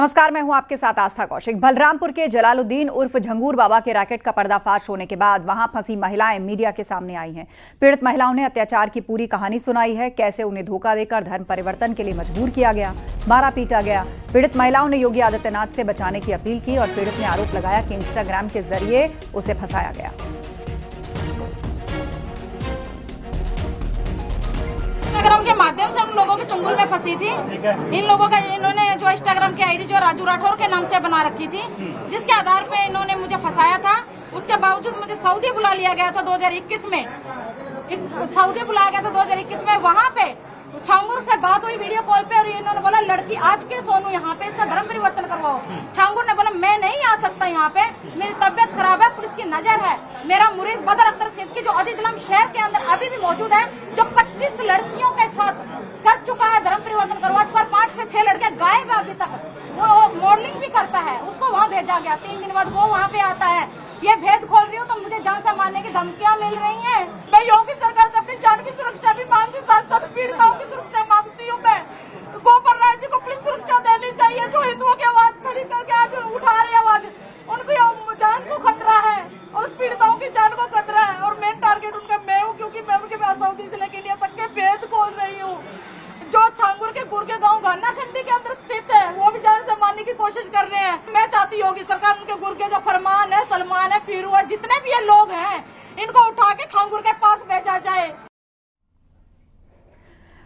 नमस्कार, मैं हूं आपके साथ आस्था कौशिक। बलरामपुर के जलालुद्दीन उर्फ झंगूर बाबा के रैकेट का पर्दाफाश होने के बाद वहां फंसी महिलाएं मीडिया के सामने आई हैं। पीड़ित महिलाओं ने अत्याचार की पूरी कहानी सुनाई है, कैसे उन्हें धोखा देकर धर्म परिवर्तन के लिए मजबूर किया गया, मारा पीटा गया। पीड़ित महिलाओं ने योगी आदित्यनाथ से बचाने की अपील की और पीड़ित ने आरोप लगाया कि इंस्टाग्राम के जरिए उसे फंसाया गया। इंस्टाग्राम के माध्यम से उन लोगों की चुंगल में फंसी थी। इन लोगों का इन्होंने जो इंस्टाग्राम की आईडी जो राजू राठौर के नाम से बना रखी थी, जिसके आधार पे इन्होंने मुझे फंसाया था। उसके बावजूद मुझे सऊदी बुला लिया गया था 2021 में। सऊदी बुलाया गया था 2021 में। वहाँ पे छांगुर से बात हुई वीडियो कॉल पे और इन्होंने बोला लड़की आज के सोनू यहाँ पे इसका धर्म परिवर्तन करवाओ। छांगुर ने बोला मैं नहीं आ सकता यहाँ पे, मेरी तबियत खराब है, पुलिस की नजर है। मेरा मुरीद बदर अख्तर सिद्दीकी जो अदीदलम शहर के अंदर अभी भी मौजूद है, जो 25 लड़कियों के साथ कर चुका है धर्म परिवर्तन करवा चुका, 5 से 6 लड़के गायब है अभी तक। वो मॉडलिंग भी करता है, उसको वहाँ भेजा गया। 3 दिन बाद वो वहाँ पे आता है। ये भेद खोल रही हूँ तो मुझे जान से मारने की धमकियाँ मिल रही हैं। मैं योगी सरकार से अपनी जान की सुरक्षा भी मांगती, साथ साथ पीड़िताओं की सुरक्षा मांगती हूँ। मैं गोपाल राय जी को पुलिस सुरक्षा देनी चाहिए, जो हिंदुओं की आवाज खड़ी करके आज उठा रहे आवाज। उनकी जान को खतरा है और उस पीड़िताओं की जान को खतरा है और मेन टारगेट उनका मैं हूँ, क्योंकि मैं उनके पास सऊदी से लेकर इंडिया तक के भेद खोल रही हूँ। जो छांगुर के गुर्गे गांव घाना खंडी के अंदर स्थित है, वो भी जान से मारने की कोशिश कर रहे हैं। मैं चाहती होगी सरकार उनके गुर्गे जो फरमान है, सलमान है, फिरू है, जितने भी ये लोग हैं, इनको उठा के छांगुर के पास भेजा जाए।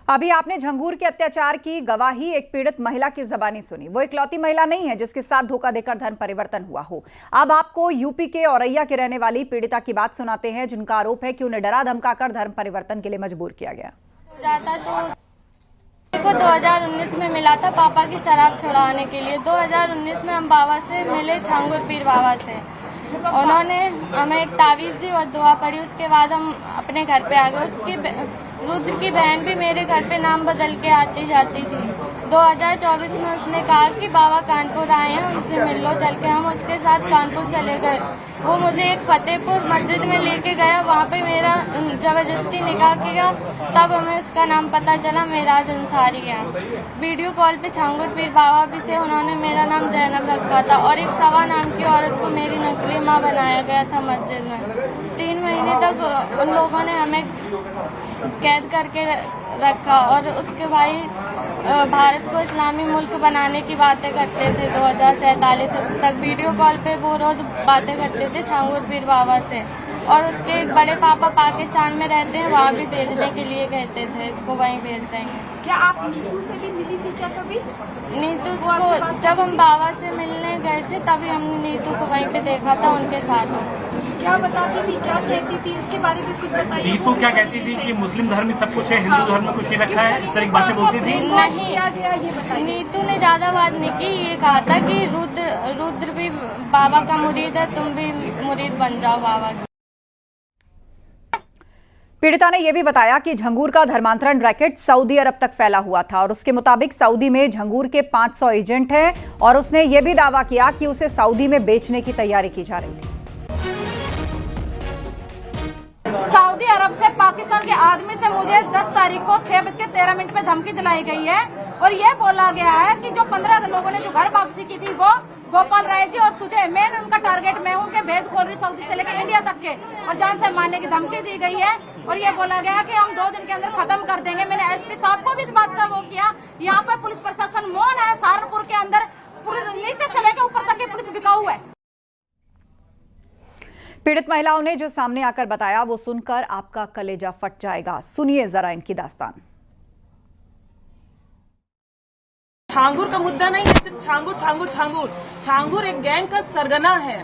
अभी आपने झंगूर के अत्याचार की गवाही एक पीड़ित महिला की जबानी सुनी। वो इकलौती महिला नहीं है जिसके साथ धोखा देकर धर्म परिवर्तन हुआ हो। अब आपको यूपी के औरैया के रहने वाली पीड़िता की बात सुनाते हैं, जिनका आरोप है कि उन्हें डरा धमकाकर धर्म परिवर्तन के लिए मजबूर किया गया। को 2019 में मिला था पापा की शराब छुड़ाने के लिए। 2019 में हम बाबा से मिले, छांगुर पीर बाबा से। उन्होंने हमें एक तावीज़ दी और दुआ पढ़ी। उसके बाद हम अपने घर पे आ गए। उसकी रुद्र की बहन भी मेरे घर पे नाम बदल के आती जाती थी। 2024 में उसने कहा कि बाबा कानपुर आए हैं, उनसे मिल लो चल के। हम उसके साथ कानपुर चले गए। वो मुझे एक फतेहपुर मस्जिद में लेके गया, वहाँ पे मेरा जबरदस्ती निकाह किया। तब हमें उसका नाम पता चला, मेराज अंसारी है। वीडियो कॉल पे छांगुर पीर बाबा भी थे, उन्होंने मेरा नाम जैनब रखा था और एक सवा नाम की औरत को मेरी नकली माँ बनाया गया था मस्जिद में। 3 महीने तक उन लोगों ने हमें कैद करके रखा और उसके भाई भारत को इस्लामी मुल्क बनाने की बातें करते थे। 2047 तक वीडियो कॉल पे वो रोज बातें करते थे छांगुर पीर बाबा से। और उसके एक बड़े पापा पाकिस्तान में रहते हैं, वहाँ भी भेजने के लिए कहते थे इसको वहीं भेज देंगे। क्या आप नीतू से भी मिली थी क्या कभी? नीतू को जब हम बाबा से मिलने गए थे तभी हमने नीतू को वहीं पे देखा था उनके साथ। क्या बताती थी, क्या कहती थी, इसके बारे में कुछ बताइए। नीतू क्या कहती थी कि मुस्लिम धर्म में सब कुछ है, हिंदू धर्म में कुछ नहीं रखा है, इस तरह की बातें बोलती थी? नहीं, ये बताइए। नीतू ने ज्यादा बात नहीं की। ये कहा था कि रुद्र भी बाबा का मुरीद है, तुम भी मुरीद बन जाओ बाबा की। पीड़िता ने यह भी बताया कि झंगूर का धर्मांतरण रैकेट सऊदी अरब तक फैला हुआ था और उसके मुताबिक सऊदी में झंगूर के 500 एजेंट हैं और उसने यह भी दावा किया कि उसे सऊदी में बेचने की तैयारी की जा रही थी। सऊदी अरब से पाकिस्तान के आदमी से मुझे 10 तारीख को 6:13 पे धमकी दिलाई गई है और ये बोला गया है कि जो 15 लोगों ने जो घर वापसी की थी वो गोपाल राय जी और तुझे, मेन उनका टारगेट मैं हूँ कि भेद खोल रही सऊदी से लेकर इंडिया तक के, और जान से मारने की धमकी दी गई है। और ये बोला गया कि हम 2 दिन के अंदर खत्म कर देंगे। मैंने एसपी साहब को भी इस बात का वो किया। यहाँ पर पुलिस प्रशासन मौन है। सहारनपुर के अंदर नीचे से लेकर ऊपर तक की पुलिस बिकाऊ है। पीड़ित महिलाओं ने जो सामने आकर बताया वो सुनकर आपका कलेजा फट जाएगा। सुनिए जरा इनकी दास्तान। छांगुर का मुद्दा नहीं है सिर्फ छांगुर छांगुर छांगुर छांगुर एक गैंग का सरगना है।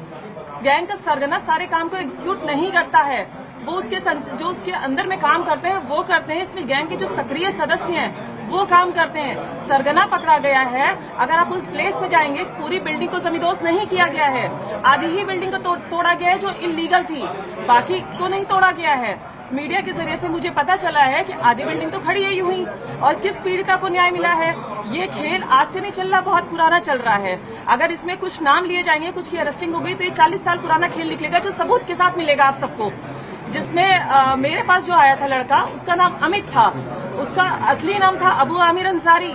गैंग का सरगना सारे काम को एग्जीक्यूट नहीं करता है, वो उसके जो उसके अंदर में काम करते हैं वो करते हैं। इसमें गैंग के जो सक्रिय सदस्य हैं वो काम करते हैं। सरगना पकड़ा गया है। अगर आप उस प्लेस पे जाएंगे, पूरी बिल्डिंग को जमींदोज नहीं किया गया है, आधी ही बिल्डिंग को तोड़ा गया है जो इलीगल थी, बाकी को नहीं तोड़ा गया है। मीडिया के जरिए से मुझे पता चला है कि आधी बिल्डिंग तो खड़ी है यूं ही। और किस पीड़िता को न्याय मिला है? ये खेल आज से नहीं चल रहा, बहुत पुराना चल रहा है। अगर इसमें कुछ नाम लिए जाएंगे, कुछ की अरेस्टिंग हो गई तो ये 40 साल पुराना खेल निकलेगा जो सबूत के साथ मिलेगा आप सबको। जिसमें मेरे पास जो आया था लड़का, उसका नाम अमित था। उसका असली नाम था अबू आमिर अंसारी।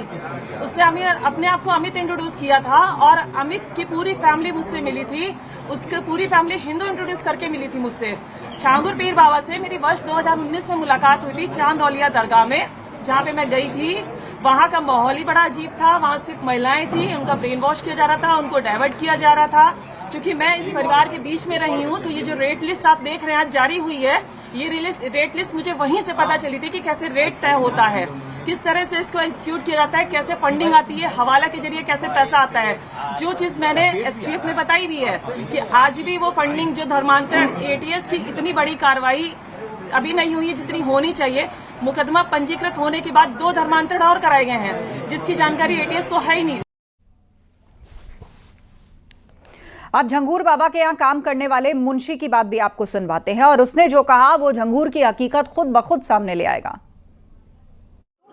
उसने अपने आप को अमित इंट्रोड्यूस किया था और अमित की पूरी फैमिली मुझसे मिली थी। उसकी पूरी फैमिली हिंदू इंट्रोड्यूस करके मिली थी मुझसे। छांगुर पीर बाबा से मेरी वर्ष 2019 में मुलाकात हुई थी चांदौलिया दरगाह में, जहाँ पे मैं गई थी। वहाँ का माहौल ही बड़ा अजीब था। वहाँ सिर्फ महिलाएं थी, उनका ब्रेन वॉश किया जा रहा था, उनको डाइवर्ट किया जा रहा था। क्योंकि मैं इस परिवार के बीच में रही हूँ, तो ये जो रेट लिस्ट आप देख रहे हैं आज जारी हुई है, ये रेट लिस्ट मुझे वहीं से पता चली थी कि कैसे रेट तय होता है, किस तरह से इसको एग्जीक्यूट किया जाता है, कैसे फंडिंग आती है, हवाला के जरिए कैसे पैसा आता है। जो चीज मैंने एसटीएफ में बताई भी है कि आज भी वो फंडिंग जो धर्मांतरण एटीएस की इतनी बड़ी कार्रवाई अभी नहीं हुई है जितनी होनी चाहिए। मुकदमा पंजीकृत होने के बाद 2 धर्मांतरण और कराए गए हैं, जिसकी जानकारी एटीएस को है ही नहीं। अब झंगूर बाबा के यहाँ काम करने वाले मुंशी की बात भी आपको सुनवाते हैं और उसने जो कहा वो झंगूर की हकीकत खुद ब खुद सामने ले आएगा।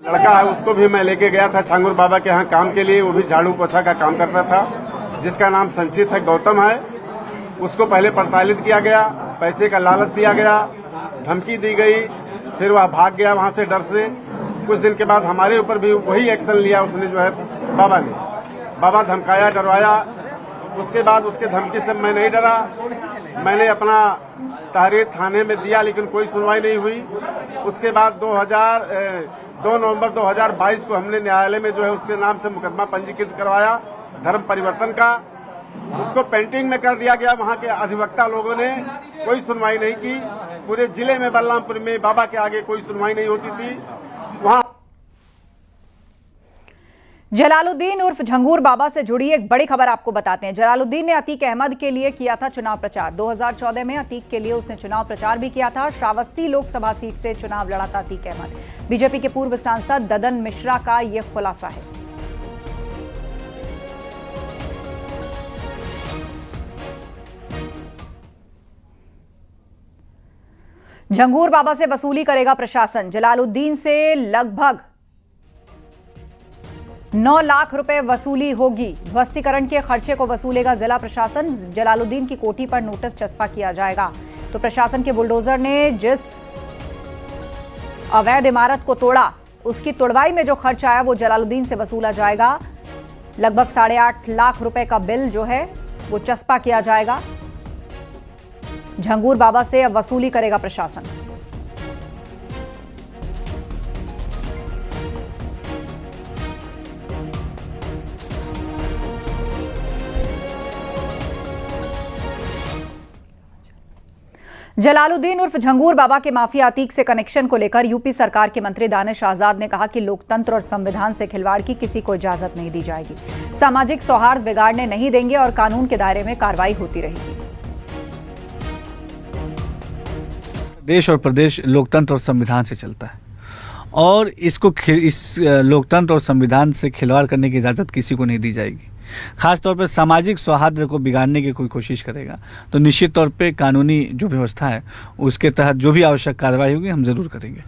लड़का है, उसको भी मैं लेके गया था छांगुर बाबा के यहाँ काम के लिए। वो भी झाड़ू पोछा का काम करता था, जिसका नाम संचित है, गौतम है। उसको पहले प्रताड़ित किया गया, पैसे का लालच दिया गया, धमकी दी गई, फिर वह भाग गया वहां से डर से। कुछ दिन के बाद हमारे ऊपर भी वही एक्शन लिया उसने, जो है बाबा धमकाया, डरवाया। उसके बाद उसके धमकी से मैं नहीं डरा, मैंने अपना तहरीर थाने में दिया, लेकिन कोई सुनवाई नहीं हुई। उसके बाद 2 नवंबर 2022 को हमने न्यायालय में जो है उसके नाम से मुकदमा पंजीकृत करवाया धर्म परिवर्तन का। उसको पेंटिंग में कर दिया गया। वहां के अधिवक्ता लोगों ने कोई सुनवाई नहीं की। पूरे जिले में बलरामपुर में बाबा के आगे कोई सुनवाई नहीं होती थी। वहां जलालुद्दीन उर्फ झंगूर बाबा से जुड़ी एक बड़ी खबर आपको बताते हैं। जलालुद्दीन ने अतीक अहमद के लिए किया था चुनाव प्रचार। 2014 में अतीक के लिए उसने चुनाव प्रचार भी किया था। श्रावस्ती लोकसभा सीट से चुनाव लड़ा था अतीक अहमद। बीजेपी के पूर्व सांसद ददन मिश्रा का यह खुलासा है। झंगूर बाबा से वसूली करेगा प्रशासन। जलालुद्दीन से लगभग 9 लाख रुपए वसूली होगी। ध्वस्तीकरण के खर्चे को वसूलेगा जिला प्रशासन। जलालुद्दीन की कोठी पर नोटिस चस्पा किया जाएगा। तो प्रशासन के बुलडोजर ने जिस अवैध इमारत को तोड़ा, उसकी तोड़वाई में जो खर्च आया वो जलालुद्दीन से वसूला जाएगा। लगभग 8.5 लाख रुपए का बिल जो है वो चस्पा किया जाएगा। झंगूर बाबा से अब वसूली करेगा प्रशासन। जलालुद्दीन उर्फ झंगूर बाबा के माफिया अतीक से कनेक्शन को लेकर यूपी सरकार के मंत्री दानिश आजाद ने कहा कि लोकतंत्र और संविधान से खिलवाड़ की किसी को इजाजत नहीं दी जाएगी। सामाजिक सौहार्द बिगाड़ने नहीं देंगे और कानून के दायरे में कार्रवाई होती रहेगी। देश और प्रदेश लोकतंत्र और संविधान से चलता है और इस लोकतंत्र और संविधान से खिलवाड़ करने की इजाज़त किसी को नहीं दी जाएगी। खासतौर पर सामाजिक सौहार्द को बिगाड़ने की कोई कोशिश करेगा तो निश्चित तौर पे कानूनी जो व्यवस्था है उसके तहत जो भी आवश्यक कार्रवाई होगी हम जरूर करेंगे।